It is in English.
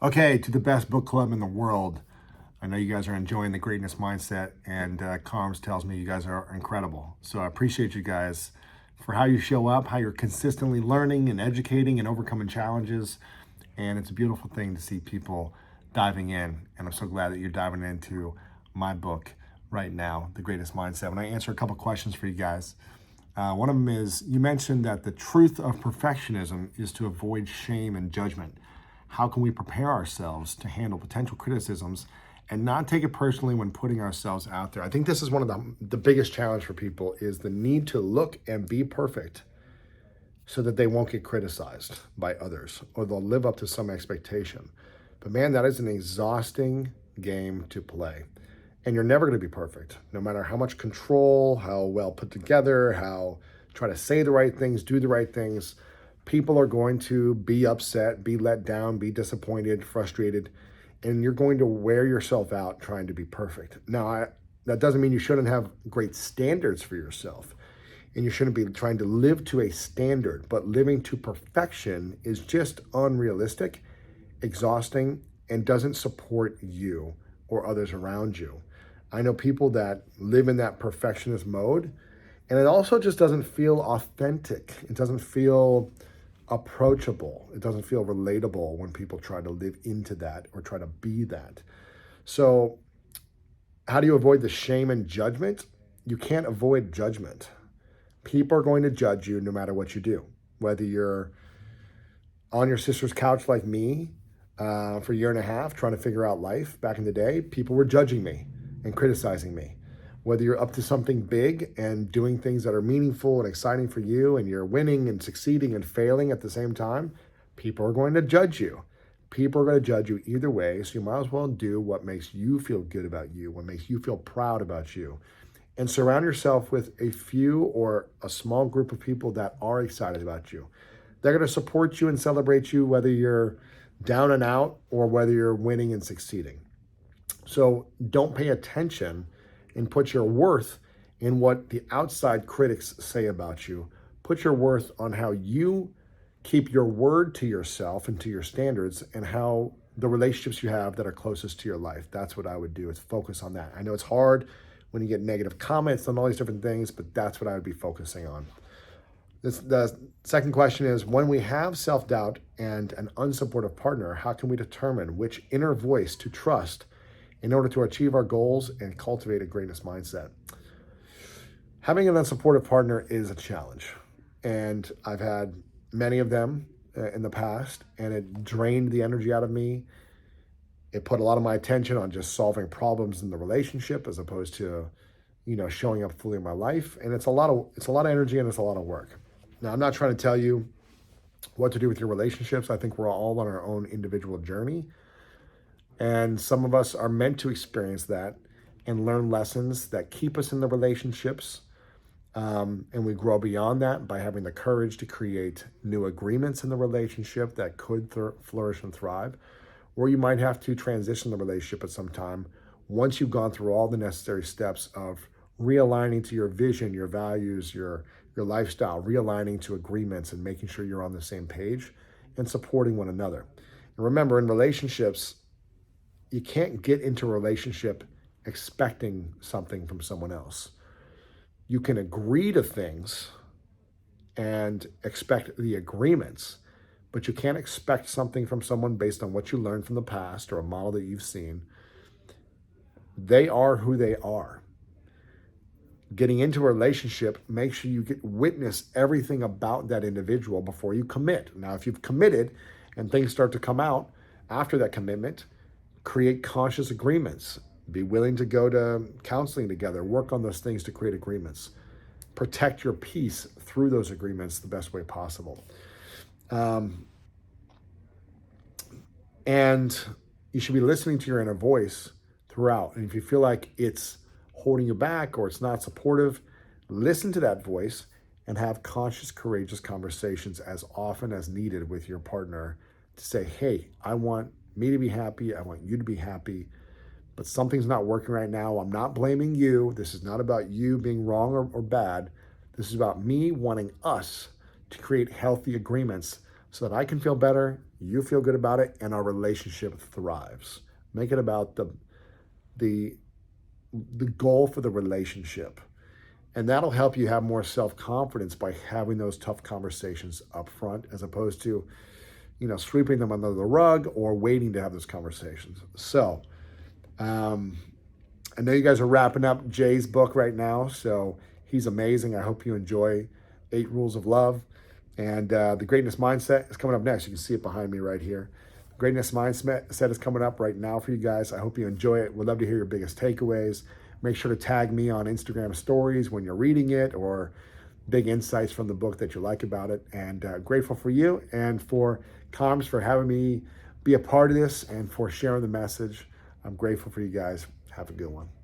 Okay, to the best book club in the world. I know you guys are enjoying the greatness mindset, and Carms tells me you guys are incredible. So I appreciate you guys for how you show up, how you're consistently learning and educating and overcoming challenges. And it's a beautiful thing to see people diving in. And I'm so glad that you're diving into my book right now, The Greatest Mindset. When I answer a couple questions for you guys, one of them is you mentioned that the truth of perfectionism is to avoid shame and judgment. How can we prepare ourselves to handle potential criticisms and not take it personally when putting ourselves out there? I think this is one of the biggest challenge for people is the need to look and be perfect so that they won't get criticized by others or they'll live up to some expectation. But man, that is an exhausting game to play. And you're never going to be perfect, no matter how much control, how well put together, how try to say the right things, do the right things. People are going to be upset, be let down, be disappointed, frustrated, and you're going to wear yourself out trying to be perfect. Now, that doesn't mean you shouldn't have great standards for yourself, and you shouldn't be trying to live to a standard, but living to perfection is just unrealistic, exhausting, and doesn't support you or others around you. I know people that live in that perfectionist mode, and it also just doesn't feel authentic. It doesn't feel approachable. It doesn't feel relatable when people try to live into that or try to be that. So, how do you avoid the shame and judgment? You can't avoid judgment. People are going to judge you no matter what you do. Whether you're on your sister's couch like me for a year and a half trying to figure out life back in the day, people were judging me and criticizing me. Whether you're up to something big and doing things that are meaningful and exciting for you and you're winning and succeeding and failing at the same time, people are going to judge you. People are going to judge you either way, so you might as well do what makes you feel good about you, what makes you feel proud about you. And surround yourself with a few or a small group of people that are excited about you. They're going to support you and celebrate you whether you're down and out or whether you're winning and succeeding. So don't pay attention and put your worth in what the outside critics say about you. Put your worth on how you keep your word to yourself and to your standards and how the relationships you have that are closest to your life. That's what I would do, is focus on that. I know it's hard when you get negative comments and all these different things, but that's what I would be focusing on. The second question is, when we have self-doubt and an unsupportive partner, how can we determine which inner voice to trust in order to achieve our goals and cultivate a greatness mindset? Having an unsupportive partner is a challenge. And I've had many of them in the past, and it drained the energy out of me. It put a lot of my attention on just solving problems in the relationship as opposed to, showing up fully in my life. And it's a lot of energy and it's a lot of work. Now, I'm not trying to tell you what to do with your relationships. I think we're all on our own individual journey. And some of us are meant to experience that and learn lessons that keep us in the relationships. And we grow beyond that by having the courage to create new agreements in the relationship that could flourish and thrive. Or you might have to transition the relationship at some time once you've gone through all the necessary steps of realigning to your vision, your values, your lifestyle, realigning to agreements and making sure you're on the same page and supporting one another. And remember, in relationships, you can't get into a relationship expecting something from someone else. You can agree to things and expect the agreements, but you can't expect something from someone based on what you learned from the past or a model that you've seen. They are who they are. Getting into a relationship, make sure you witness everything about that individual before you commit. Now, if you've committed and things start to come out after that commitment, create conscious agreements. Be willing to go to counseling together, work on those things to create agreements. Protect your peace through those agreements the best way possible. And you should be listening to your inner voice throughout. And if you feel like it's holding you back or it's not supportive, listen to that voice and have conscious, courageous conversations as often as needed with your partner to say, hey, I want me to be happy. I want you to be happy, but something's not working right now. I'm not blaming you. This is not about you being wrong or bad. This is about me wanting us to create healthy agreements so that I can feel better, you feel good about it, and our relationship thrives. Make it about the goal for the relationship. And that'll help you have more self-confidence by having those tough conversations up front, as opposed to, sweeping them under the rug or waiting to have those conversations. So, I know you guys are wrapping up Jay's book right now, so he's amazing. I hope you enjoy 8 Rules of Love. And the Greatness Mindset is coming up next. You can see it behind me right here. The Greatness Mindset is coming up right now for you guys. I hope you enjoy it. We'd love to hear your biggest takeaways. Make sure to tag me on Instagram stories when you're reading it, or big insights from the book that you like about it. And grateful for you and for Carms for having me be a part of this and for sharing the message. I'm grateful for you guys. Have a good one.